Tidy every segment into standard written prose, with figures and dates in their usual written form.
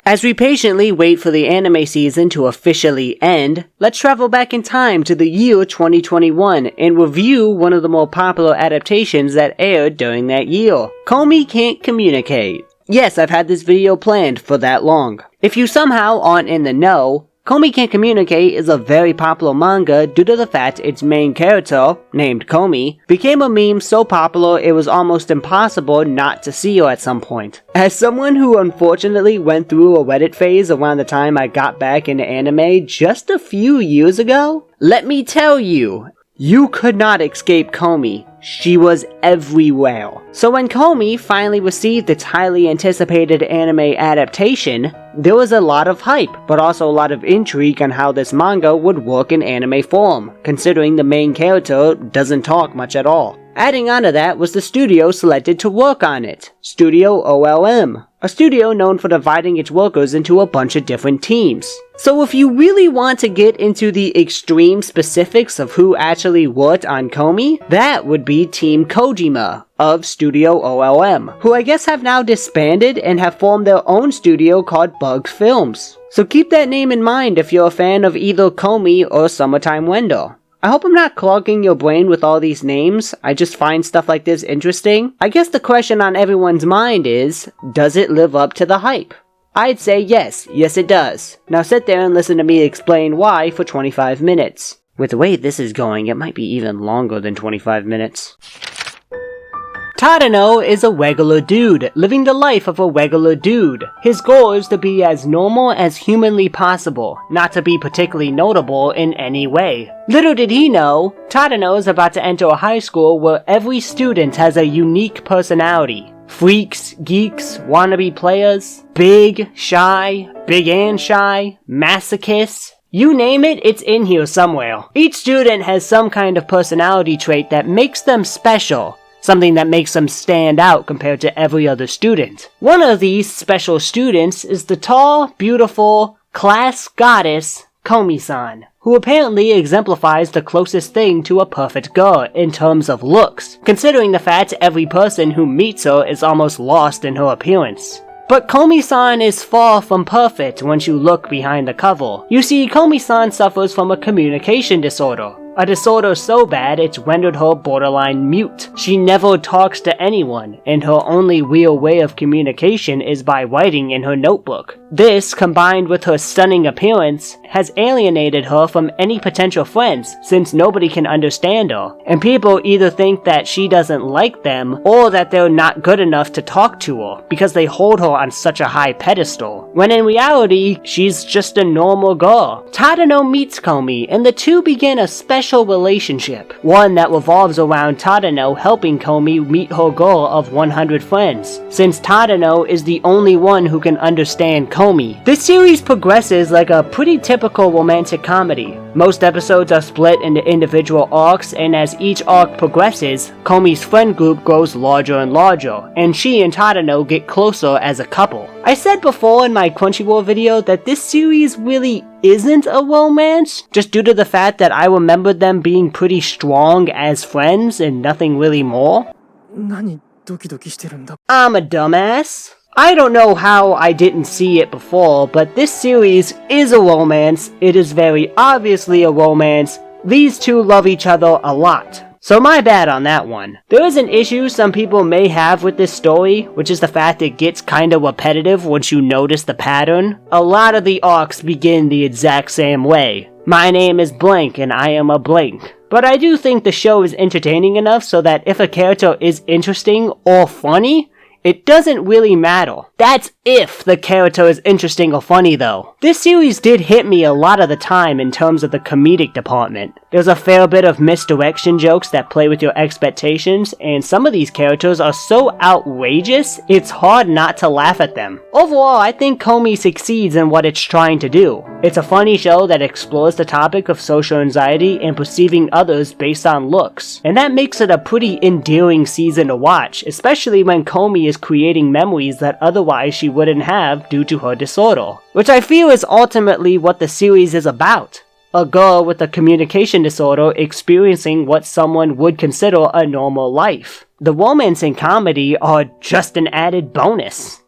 As we patiently wait for the anime season to officially end, let's travel back in time to the year 2021 and review one of the more popular adaptations that aired during that year, Komi Can't Communicate. Yes, I've had this video planned for that long. If you somehow aren't in the know, Komi Can't Communicate is a very popular manga due to the fact its main character, named Komi, became a meme so popular it was almost impossible not to see her at some point. As someone who unfortunately went through a Reddit phase around the time I got back into anime just a few years ago, let me tell you, you could not escape Komi. She was everywhere. So when Komi finally received its highly anticipated anime adaptation, there was a lot of hype, but also a lot of intrigue on how this manga would work in anime form, considering the main character doesn't talk much at all. Adding on to that was the studio selected to work on it, Studio OLM, a studio known for dividing its workers into a bunch of different teams. So if you really want to get into the extreme specifics of who actually worked on Komi, that would be Team Kojima of Studio OLM, who I guess have now disbanded and have formed their own studio called Bugs Films. So keep that name in mind if you're a fan of either Komi or Summertime Wendo. I hope I'm not clogging your brain with all these names, I just find stuff like this interesting. I guess the question on everyone's mind is, does it live up to the hype? I'd say yes it does. Now sit there and listen to me explain why for 25 minutes. With the way this is going, it might be even longer than 25 minutes. Tadano is a regular dude, living the life of a regular dude. His goal is to be as normal as humanly possible, not to be particularly notable in any way. Little did he know, Tadano is about to enter a high school where every student has a unique personality. Freaks, geeks, wannabe players, big and shy, masochists. You name it, it's in here somewhere. Each student has some kind of personality trait that makes them special. Something that makes them stand out compared to every other student. One of these special students is the tall, beautiful, class goddess, Komi-san, who apparently exemplifies the closest thing to a perfect girl in terms of looks, considering the fact every person who meets her is almost lost in her appearance. But Komi-san is far from perfect once you look behind the cover. You see, Komi-san suffers from a communication disorder. A disorder so bad it's rendered her borderline mute. She never talks to anyone, and her only real way of communication is by writing in her notebook. This, combined with her stunning appearance, has alienated her from any potential friends, since nobody can understand her, and people either think that she doesn't like them, or that they're not good enough to talk to her, because they hold her on such a high pedestal, when in reality, she's just a normal girl. Tadano meets Komi, and the two begin a special relationship, one that revolves around Tadano helping Komi meet her goal of 100 friends, since Tadano is the only one who can understand Komi. This series progresses like a pretty typical romantic comedy. Most episodes are split into individual arcs, and as each arc progresses, Komi's friend group grows larger and larger, and she and Tadano get closer as a couple. I said before in my Crunchyroll video that this series really isn't a romance, just due to the fact that I remembered them being pretty strong as friends and nothing really more. I'm a dumbass. I don't know how I didn't see it before, but this series is a romance. It is very obviously a romance. These two love each other a lot. So my bad on that one. There is an issue some people may have with this story, which is the fact it gets kinda repetitive once you notice the pattern. A lot of the arcs begin the exact same way. My name is blank and I am a blank. But I do think the show is entertaining enough so that if a character is interesting or funny, it doesn't really matter. That's if the character is interesting or funny though. This series did hit me a lot of the time in terms of the comedic department. There's a fair bit of misdirection jokes that play with your expectations, and some of these characters are so outrageous, it's hard not to laugh at them. Overall, I think Komi succeeds in what it's trying to do. It's a funny show that explores the topic of social anxiety and perceiving others based on looks, and that makes it a pretty endearing season to watch, especially when Komi is creating memories that otherwise she wouldn't have due to her disorder, which I feel is ultimately what the series is about. A girl with a communication disorder experiencing what someone would consider a normal life. The romance and comedy are just an added bonus.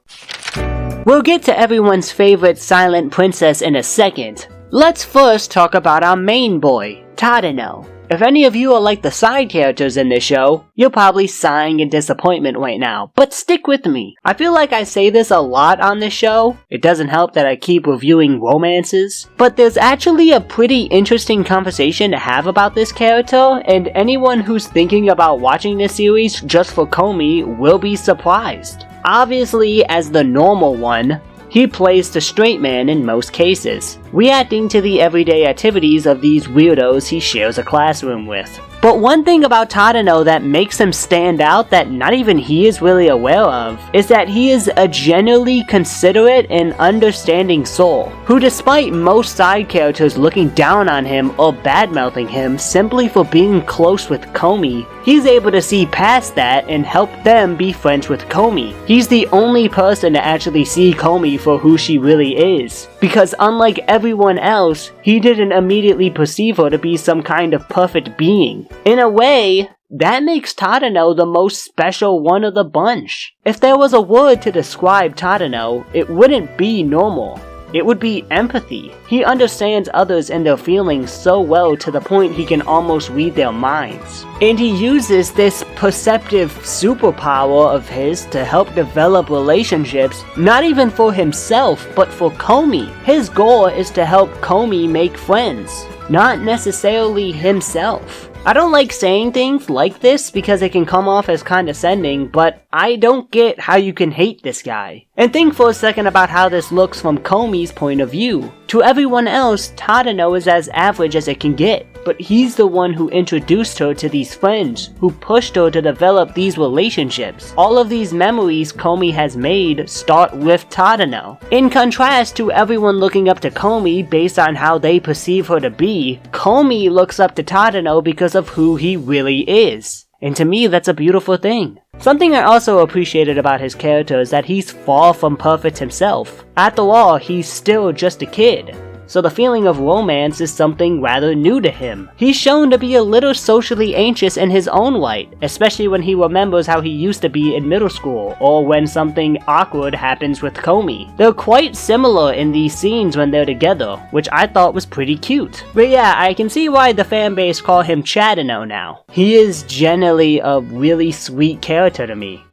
We'll get to everyone's favorite silent princess in a second. Let's first talk about our main boy, Tadano. If any of you are like the side characters in this show, you're probably sighing in disappointment right now, but stick with me. I feel like I say this a lot on this show. It doesn't help that I keep reviewing romances, but there's actually a pretty interesting conversation to have about this character, and anyone who's thinking about watching this series just for Komi will be surprised. Obviously, as the normal one, he plays the straight man in most cases, reacting to the everyday activities of these weirdos he shares a classroom with. But one thing about Tadano that makes him stand out that not even he is really aware of is that he is a genuinely considerate and understanding soul, who despite most side characters looking down on him or badmouthing him simply for being close with Komi, he's able to see past that and help them be friends with Komi. He's the only person to actually see Komi for who she really is, because unlike everyone else, he didn't immediately perceive her to be some kind of perfect being. In a way, that makes Tadano the most special one of the bunch. If there was a word to describe Tadano, it wouldn't be normal. It would be empathy. He understands others and their feelings so well to the point he can almost read their minds. And he uses this perceptive superpower of his to help develop relationships, not even for himself, but for Komi. His goal is to help Komi make friends, not necessarily himself. I don't like saying things like this because it can come off as condescending, but I don't get how you can hate this guy. And think for a second about how this looks from Komi's point of view. To everyone else, Tadano is as average as it can get, but he's the one who introduced her to these friends, who pushed her to develop these relationships. All of these memories Komi has made start with Tadano. In contrast to everyone looking up to Komi based on how they perceive her to be, Komi looks up to Tadano because of who he really is. And to me, that's a beautiful thing. Something I also appreciated about his character is that he's far from perfect himself. After all, he's still just a kid. So the feeling of romance is something rather new to him. He's shown to be a little socially anxious in his own right, especially when he remembers how he used to be in middle school, or when something awkward happens with Komi. They're quite similar in these scenes when they're together, which I thought was pretty cute. But yeah, I can see why the fanbase call him Chadano now. He is generally a really sweet character to me.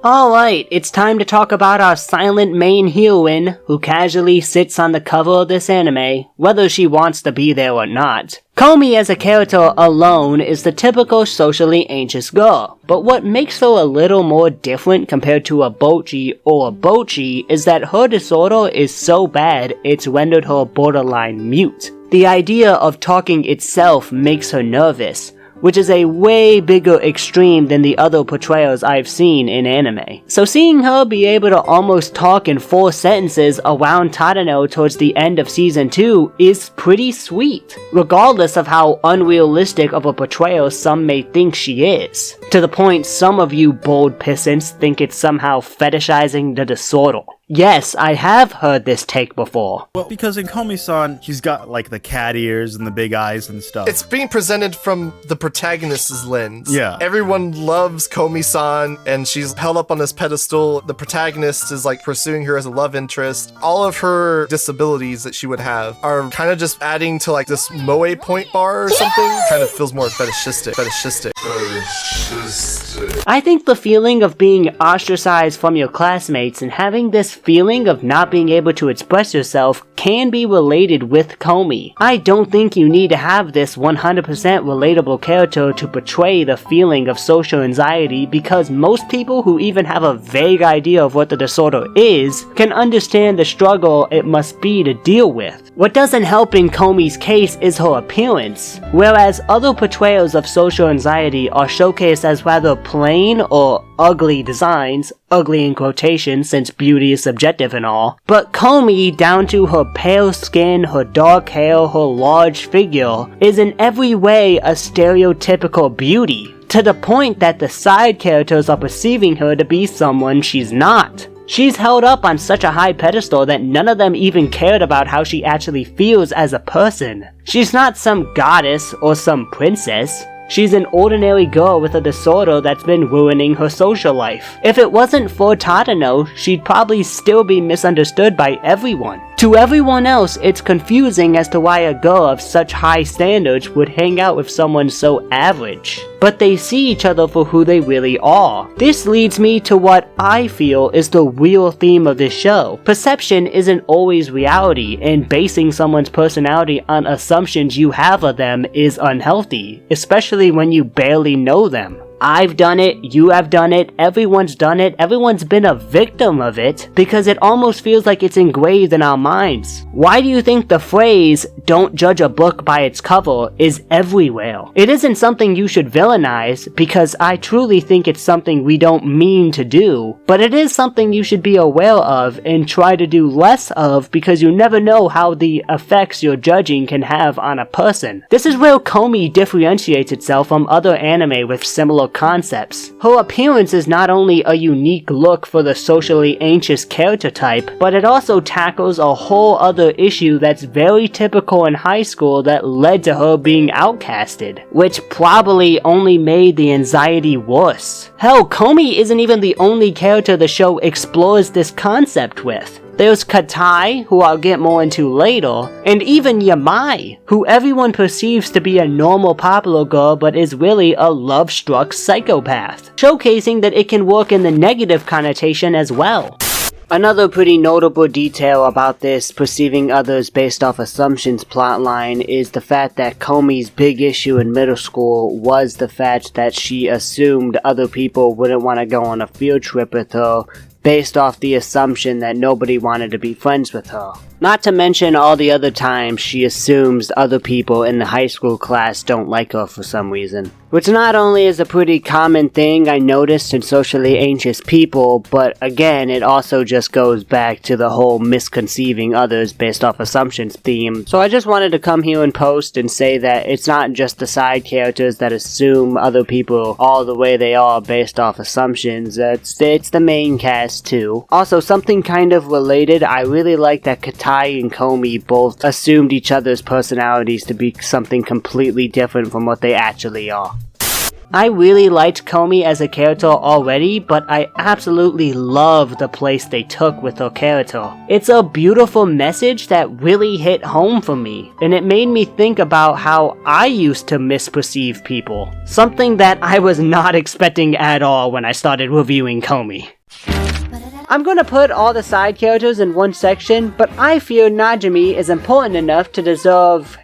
Alright, it's time to talk about our silent main heroine, who casually sits on the cover of this anime, whether she wants to be there or not. Komi as a character alone is the typical socially anxious girl, but what makes her a little more different compared to a Bochi or a Bochi is that her disorder is so bad it's rendered her borderline mute. The idea of talking itself makes her nervous, which is a way bigger extreme than the other portrayals I've seen in anime. So seeing her be able to almost talk in 4 sentences around Tadano towards the end of season 2 is pretty sweet, regardless of how unrealistic of a portrayal some may think she is. To the point some of you bold pissants think it's somehow fetishizing the disorder. Yes, I have heard this take before. Well, because in Komi-san, he's got like the cat ears and the big eyes and stuff. It's being presented from the protagonist's lens. Yeah. Everyone loves Komi-san, and she's held up on this pedestal. The protagonist is like pursuing her as a love interest. All of her disabilities that she would have are kind of just adding to like this moe point bar or something. Kind of feels more fetishistic. I think the feeling of being ostracized from your classmates and having this feeling of not being able to express yourself can be related with Komi. I don't think you need to have this 100% relatable character to portray the feeling of social anxiety, because most people who even have a vague idea of what the disorder is can understand the struggle it must be to deal with. What doesn't help in Komi's case is her appearance. Whereas other portrayals of social anxiety are showcased as rather plain or ugly designs, ugly in quotation since beauty is subjective and all, but Komi, down to her pale skin, her dark hair, her large figure, is in every way a stereotypical beauty, to the point that the side characters are perceiving her to be someone she's not. She's held up on such a high pedestal that none of them even cared about how she actually feels as a person. She's not some goddess or some princess. She's an ordinary girl with a disorder that's been ruining her social life. If it wasn't for Tadano, she'd probably still be misunderstood by everyone. To everyone else, it's confusing as to why a girl of such high standards would hang out with someone so average. But they see each other for who they really are. This leads me to what I feel is the real theme of this show. Perception isn't always reality, and basing someone's personality on assumptions you have of them is unhealthy, especially when you barely know them. I've done it, you have done it, everyone's done it, everyone's been a victim of it, because it almost feels like it's engraved in our minds. Why do you think the phrase, "don't judge a book by its cover," is everywhere? It isn't something you should villainize, because I truly think it's something we don't mean to do, but it is something you should be aware of and try to do less of, because you never know how the effects you're judging can have on a person. This is where Komi differentiates itself from other anime with similar concepts. Her appearance is not only a unique look for the socially anxious character type, but it also tackles a whole other issue that's very typical in high school that led to her being outcasted, which probably only made the anxiety worse. Hell, Komi isn't even the only character the show explores this concept with. There's Katai, who I'll get more into later, and even Yamai, who everyone perceives to be a normal popular girl but is really a love-struck psychopath, showcasing that it can work in the negative connotation as well. Another pretty notable detail about this perceiving others based off assumptions plotline is the fact that Komi's big issue in middle school was the fact that she assumed other people wouldn't want to go on a field trip with her based off the assumption that nobody wanted to be friends with her. Not to mention all the other times she assumes other people in the high school class don't like her for some reason. Which not only is a pretty common thing I noticed in socially anxious people, but again, it also just goes back to the whole misconceiving others based off assumptions theme. So I just wanted to come here and post and say that it's not just the side characters that assume other people all the way they are based off assumptions, it's the main cast too. Also, something kind of related, I really like that Katai and Komi both assumed each other's personalities to be something completely different from what they actually are. I really liked Komi as a character already, but I absolutely love the place they took with her character. It's a beautiful message that really hit home for me, and it made me think about how I used to misperceive people. Something that I was not expecting at all when I started reviewing Komi. I'm gonna put all the side characters in one section, but I feel Najimi is important enough to deserve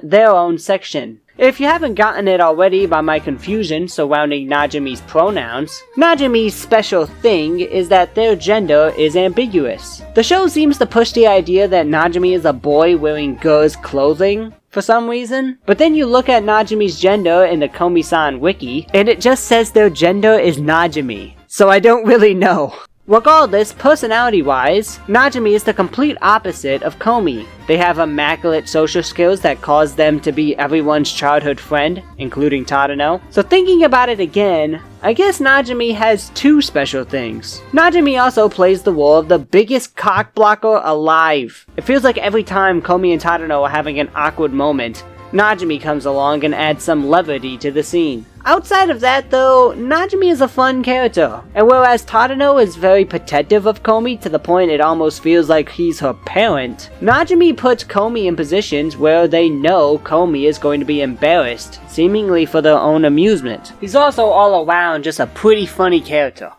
their own section. If you haven't gotten it already by my confusion surrounding Najimi's pronouns, Najimi's special thing is that their gender is ambiguous. The show seems to push the idea that Najimi is a boy wearing girls' clothing for some reason, but then you look at Najimi's gender in the Komi-san wiki, and it just says their gender is Najimi. So I don't really know. Regardless, personality-wise, Najimi is the complete opposite of Komi. They have immaculate social skills that cause them to be everyone's childhood friend, including Tadano. So thinking about it again, I guess Najimi has two special things. Najimi also plays the role of the biggest cock blocker alive. It feels like every time Komi and Tadano are having an awkward moment, Najimi comes along and adds some levity to the scene. Outside of that though, Najimi is a fun character, and whereas Tadano is very protective of Komi to the point it almost feels like he's her parent, Najimi puts Komi in positions where they know Komi is going to be embarrassed, seemingly for their own amusement. He's also all around just a pretty funny character.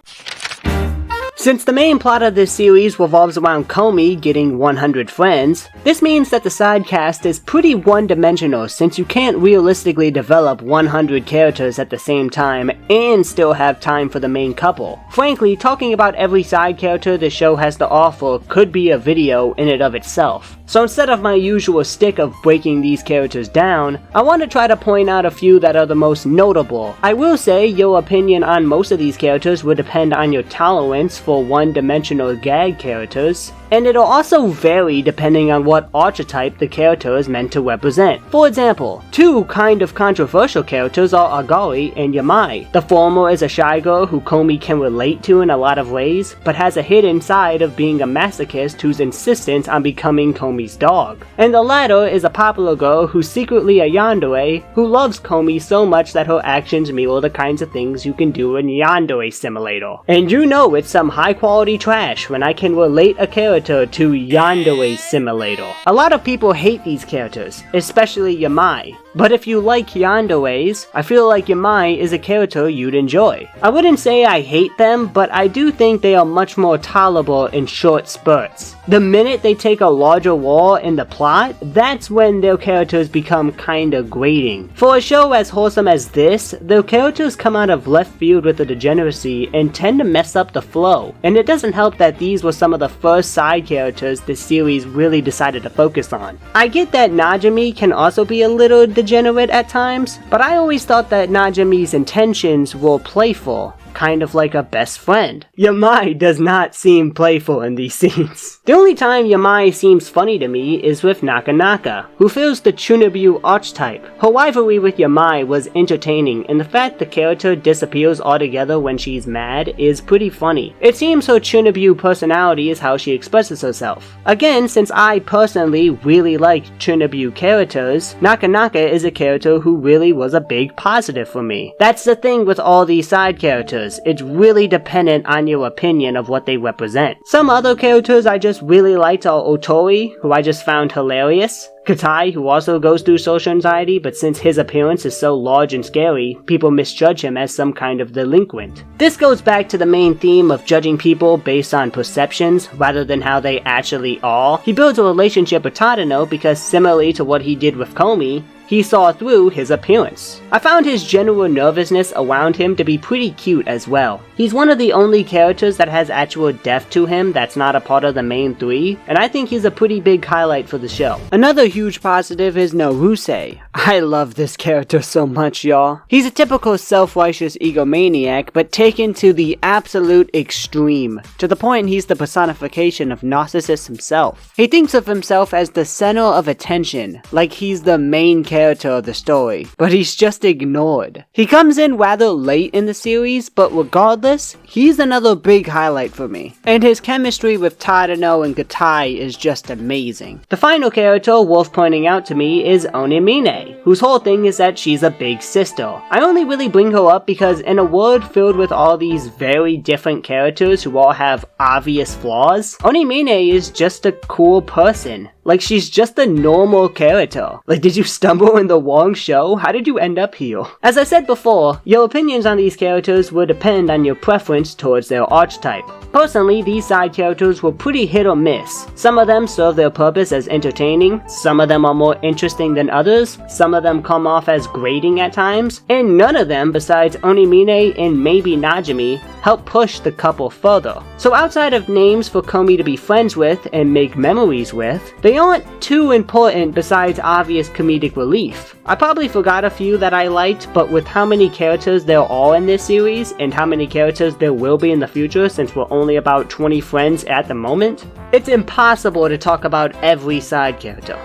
Since the main plot of this series revolves around Komi getting 100 friends, this means that the side cast is pretty one-dimensional since you can't realistically develop 100 characters at the same time and still have time for the main couple. Frankly, talking about every side character the show has to offer could be a video in and of itself. So instead of my usual stick of breaking these characters down, I want to try to point out a few that are the most notable. I will say your opinion on most of these characters will depend on your tolerance for for one-dimensional gag characters, and it'll also vary depending on what archetype the character is meant to represent. For example, two kind of controversial characters are Agali and Yamai. The former is a shy girl who Komi can relate to in a lot of ways, but has a hidden side of being a masochist who's insistent on becoming Komi's dog. And the latter is a popular girl who's secretly a yandere who loves Komi so much that her actions mirror the kinds of things you can do in Yandere Simulator. And you know it's some high quality trash when I can relate a character to Yandere Simulator. A lot of people hate these characters, especially Yamai. But if you like yanderes, I feel like Yamai is a character you'd enjoy. I wouldn't say I hate them, but I do think they are much more tolerable in short spurts. The minute they take a larger role in the plot, that's when their characters become kinda grating. For a show as wholesome as this, their characters come out of left field with the degeneracy and tend to mess up the flow. And it doesn't help that these were some of the first side characters the series really decided to focus on. I get that Najimi can also be a little degenerate at times, but I always thought that Najimi's intentions were playful, kind of like a best friend. Yamai does not seem playful in these scenes. The only time Yamai seems funny to me is with Nakanaka, who fills the Chunobu archetype. Her rivalry with Yamai was entertaining, and the fact the character disappears altogether when she's mad is pretty funny. It seems her Chunobu personality is how she expresses herself. Again, since I personally really like Chunobu characters, Nakanaka is a character who really was a big positive for me. That's the thing with all these side characters. It's really dependent on your opinion of what they represent. Some other characters I just really liked are Otori, who I just found hilarious. Katai, who also goes through social anxiety, but since his appearance is so large and scary, people misjudge him as some kind of delinquent. This goes back to the main theme of judging people based on perceptions rather than how they actually are. He builds a relationship with Tadano because, similarly to what he did with Komi, he saw through his appearance. I found his general nervousness around him to be pretty cute as well. He's one of the only characters that has actual depth to him that's not a part of the main three, and I think he's a pretty big highlight for the show. Another huge positive is Naruse. I love this character so much, y'all. He's a typical self-righteous egomaniac, but taken to the absolute extreme, to the point he's the personification of Narcissus himself. He thinks of himself as the center of attention, like he's the main character of the story, but he's just ignored. He comes in rather late in the series, but regardless, he's another big highlight for me. And his chemistry with Tadano and Katai is just amazing. The final character worth pointing out to me is Onimine, whose whole thing is that she's a big sister. I only really bring her up because in a world filled with all these very different characters who all have obvious flaws, Onimine is just a cool person. Like, she's just a normal character. Like, did you stumble in the wrong show? How did you end up here? As I said before, your opinions on these characters will depend on your preference towards their archetype. Personally, these side characters were pretty hit or miss. Some of them serve their purpose as entertaining, some of them are more interesting than others, some of them come off as grating at times, and none of them besides Onimine and maybe Najimi help push the couple further. So outside of names for Komi to be friends with and make memories with, they aren't too important besides obvious comedic relief. I probably forgot a few that I liked, but with how many characters there are in this series, and how many characters there will be in the future since we're only about 20 friends at the moment, it's impossible to talk about every side character.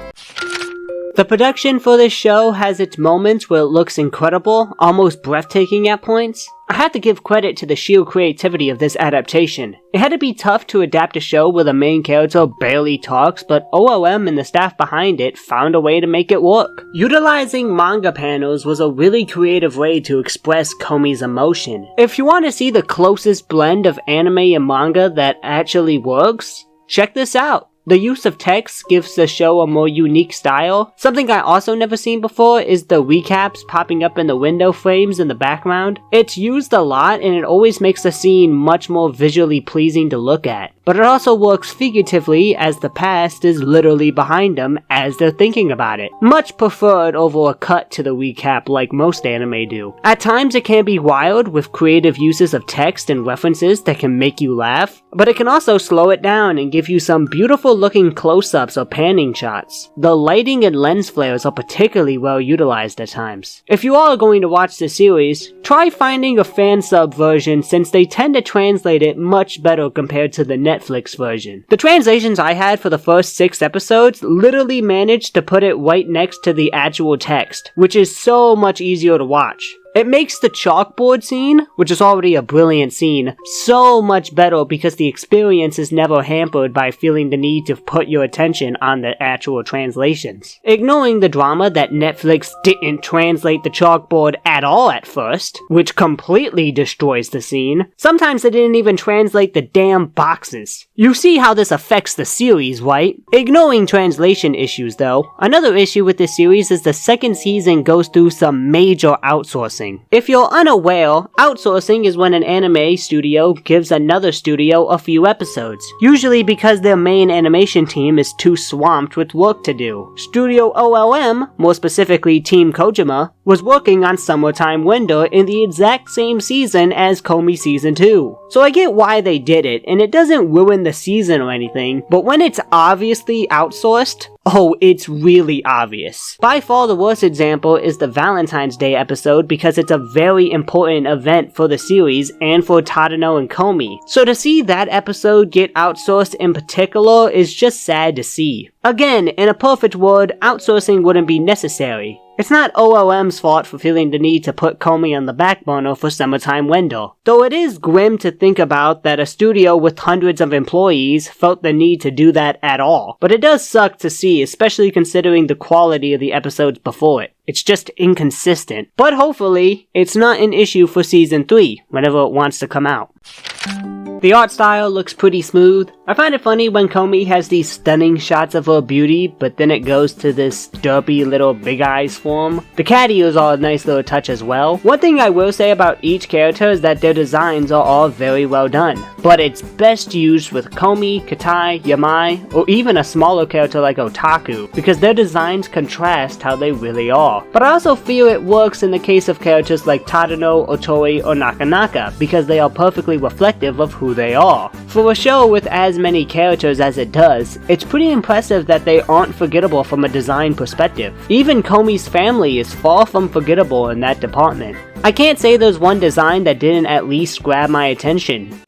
The production for this show has its moments where it looks incredible, almost breathtaking at points. I have to give credit to the sheer creativity of this adaptation. It had to be tough to adapt a show where the main character barely talks, but OLM and the staff behind it found a way to make it work. Utilizing manga panels was a really creative way to express Komi's emotion. If you want to see the closest blend of anime and manga that actually works, check this out. The use of text gives the show a more unique style. Something I also never seen before is the recaps popping up in the window frames in the background. It's used a lot and it always makes the scene much more visually pleasing to look at. but it also works figuratively as the past is literally behind them as they're thinking about it. Much preferred over a cut to the recap like most anime do. At times it can be wild with creative uses of text and references that can make you laugh, but it can also slow it down and give you some beautiful looking close-ups or panning shots. The lighting and lens flares are particularly well utilized at times. If you are going to watch the series, try finding a fan sub version since they tend to translate it much better compared to the Netflix version. The translations I had for the first 6 episodes literally managed to put it right next to the actual text, which is so much easier to watch. It makes the chalkboard scene, which is already a brilliant scene, so much better because the experience is never hampered by feeling the need to put your attention on the actual translations. Ignoring the drama that Netflix didn't translate the chalkboard at all at first, which completely destroys the scene, sometimes they didn't even translate the damn boxes. You see how this affects the series, right? Ignoring translation issues though, another issue with this series is the second season goes through some major outsourcing. If you're unaware, outsourcing is when an anime studio gives another studio a few episodes, usually because their main animation team is too swamped with work to do. Studio OLM, more specifically Team Kojima, was working on Summertime Winter in the exact same season as Komi Season 2. So I get why they did it, and it doesn't ruin the season or anything, but when it's obviously outsourced, oh, it's really obvious. By far the worst example is the Valentine's Day episode because it's a very important event for the series and for Tadano and Komi. So to see that episode get outsourced in particular is just sad to see. Again, in a perfect world, outsourcing wouldn't be necessary. It's not OLM's fault for feeling the need to put Komi on the back burner for Summertime Winter. Though it is grim to think about that a studio with hundreds of employees felt the need to do that at all. But it does suck to see, especially considering the quality of the episodes before it. It's just inconsistent. But hopefully, it's not an issue for Season 3, whenever it wants to come out. The art style looks pretty smooth. I find it funny when Komi has these stunning shots of her beauty, but then it goes to this derpy little big eyes form. The cat ears are a nice little touch as well. One thing I will say about each character is that their designs are all very well done, but it's best used with Komi, Katai, Yamai, or even a smaller character like Otaku, because their designs contrast how they really are. But I also feel it works in the case of characters like Tadano, Otori, or Nakanaka, because they are perfectly reflective of who they are. For a show with as many characters as it does, it's pretty impressive that they aren't forgettable from a design perspective. Even Komi's family is far from forgettable in that department. I can't say there's one design that didn't at least grab my attention.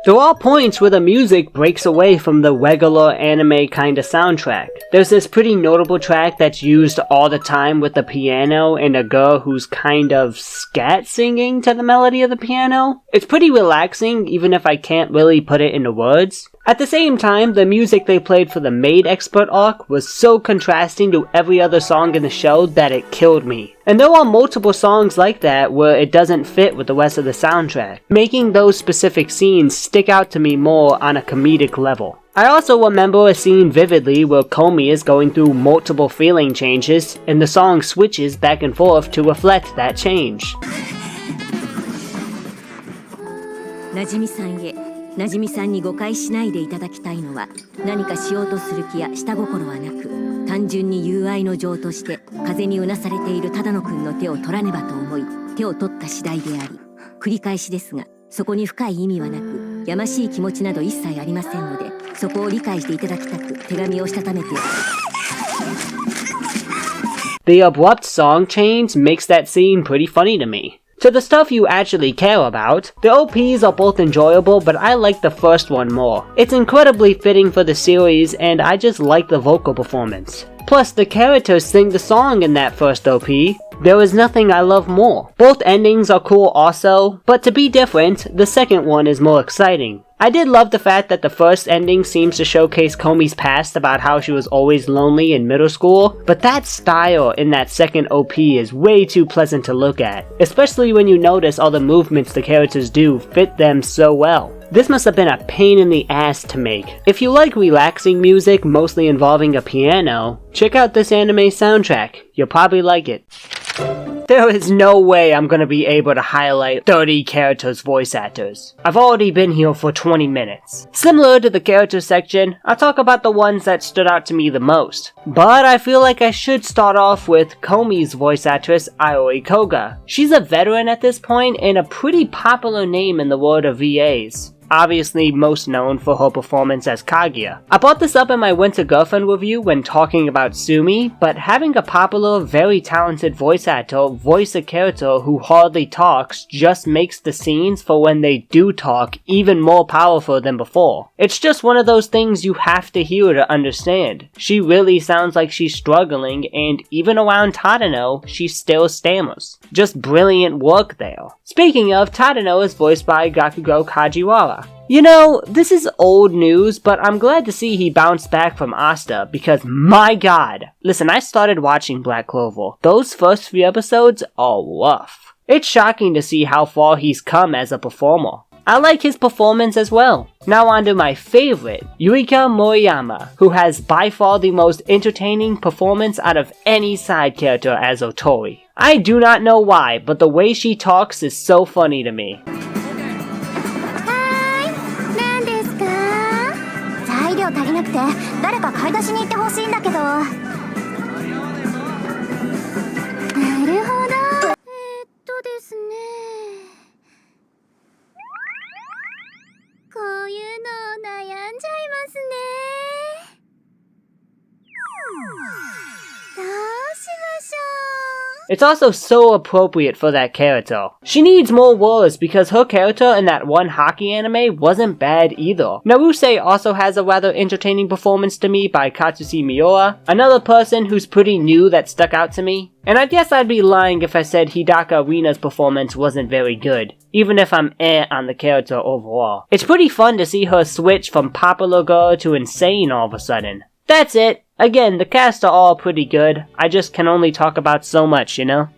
There are points where the music breaks away from the regular anime kinda soundtrack. There's this pretty notable track that's used all the time with the piano and a girl who's kind of scat singing to the melody of the piano. It's pretty relaxing even if I can't really put it into words. At the same time, the music they played for the Maid Expert arc was so contrasting to every other song in the show that it killed me. And there are multiple songs like that where it doesn't fit with the rest of the soundtrack, making those specific scenes stick out to me more on a comedic level. I also remember a scene vividly where Komi is going through multiple feeling changes, and the song switches back and forth to reflect that change. Najimi さんに誤解しないでいただきたいのは、何かしようとする気や下心はなく、単純に友愛の情として風にうなされている只野くんの手を取らねばと思い、手を取った次第であり、繰り返しですが、そこに深い意味はなく、やましい気持ちなど一切ありませんので、そこを理解していただきたく手紙をしたためて。The abrupt song change makes that scene pretty funny to me. To the stuff you actually care about, the OPs are both enjoyable, but I like the first one more. It's incredibly fitting for the series, and I just like the vocal performance. Plus, the characters sing the song in that first OP. There is nothing I love more. Both endings are cool also, but to be different, the second one is more exciting. I did love the fact that the first ending seems to showcase Komi's past about how she was always lonely in middle school, but that style in that second OP is way too pleasant to look at, especially when you notice all the movements the characters do fit them so well. This must have been a pain in the ass to make. If you like relaxing music mostly involving a piano, check out this anime soundtrack. You'll probably like it. There is no way I'm gonna be able to highlight 30 characters' voice actors. I've already been here for 20 minutes. Similar to the character section, I'll talk about the ones that stood out to me the most. But I feel like I should start off with Komi's voice actress, Aoi Koga. She's a veteran at this point and a pretty popular name in the world of VAs. Obviously most known for her performance as Kaguya. I brought this up in my Winter Girlfriend review when talking about Sumi, but having a popular, very talented voice actor voice a character who hardly talks just makes the scenes for when they do talk even more powerful than before. It's just one of those things you have to hear to understand. She really sounds like she's struggling, and even around Tadano, she still stammers. Just brilliant work there. Speaking of, Tadano is voiced by Gakugo Kajiwara. You know, this is old news, but I'm glad to see he bounced back from Asta, because my god! Listen, I started watching Black Clover. Those first few episodes are rough. It's shocking to see how far he's come as a performer. I like his performance as well. Now on to my favorite, Yuika Moriyama, who has by far the most entertaining performance out of any side character as Otori. I do not know why, but the way she talks is so funny to me. It's also so appropriate for that character. She needs more words because her character in that one hockey anime wasn't bad either. Naruse also has a rather entertaining performance to me by Katsushi Miura, another person who's pretty new that stuck out to me. And I guess I'd be lying if I said Hidaka Rina's performance wasn't very good, even if I'm on the character overall. It's pretty fun to see her switch from popular girl to insane all of a sudden. That's it. Again, the cast are all pretty good. I just can only talk about so much, you know?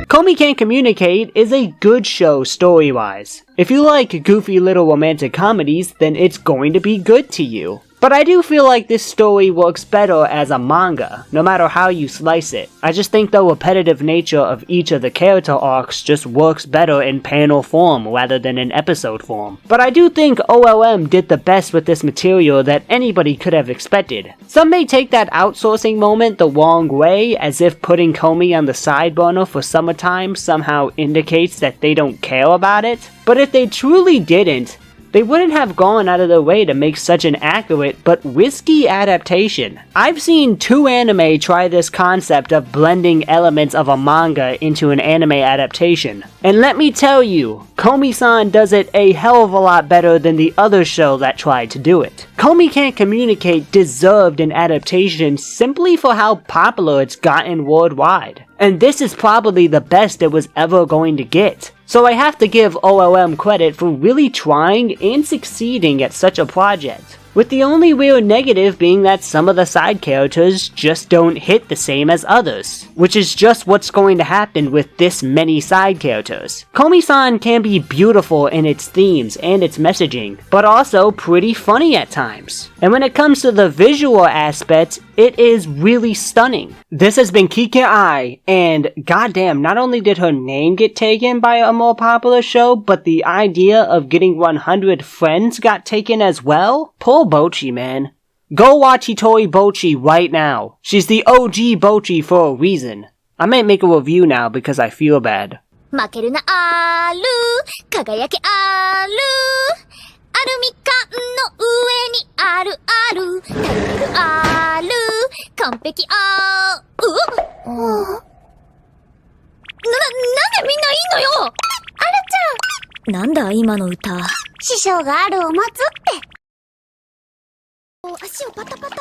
Komi Can't Communicate is a good show story-wise. If you like goofy little romantic comedies, then it's going to be good to you. But I do feel like this story works better as a manga, no matter how you slice it. I just think the repetitive nature of each of the character arcs just works better in panel form rather than in episode form. But I do think OLM did the best with this material that anybody could have expected. Some may take that outsourcing moment the wrong way, as if putting Komi on the side burner for summertime somehow indicates that they don't care about it. But if they truly didn't, they wouldn't have gone out of their way to make such an accurate but risky adaptation. I've seen 2 anime try this concept of blending elements of a manga into an anime adaptation. And let me tell you, Komi-san does it a hell of a lot better than the other show that tried to do it. Komi Can't Communicate deserved an adaptation simply for how popular it's gotten worldwide. And this is probably the best it was ever going to get. So I have to give OLM credit for really trying and succeeding at such a project. With the only real negative being that some of the side characters just don't hit the same as others, which is just what's going to happen with this many side characters. Komi-san can be beautiful in its themes and its messaging, but also pretty funny at times. And when it comes to the visual aspect, it is really stunning. This has been Kikaya, and goddamn, not only did her name get taken by a more popular show, but the idea of getting 100 friends got taken as well? Poor Bochi, man. Go watch Hitori Bochi right now. She's the OG Bochi for a reason. I might make a review now because I feel bad. 負けるなある輝きあるアルミ缶の上にあるあるタイトルある完璧あるなんでみんないいのよあるちゃんなんだ今の歌師匠があるを待つって足をパタパタ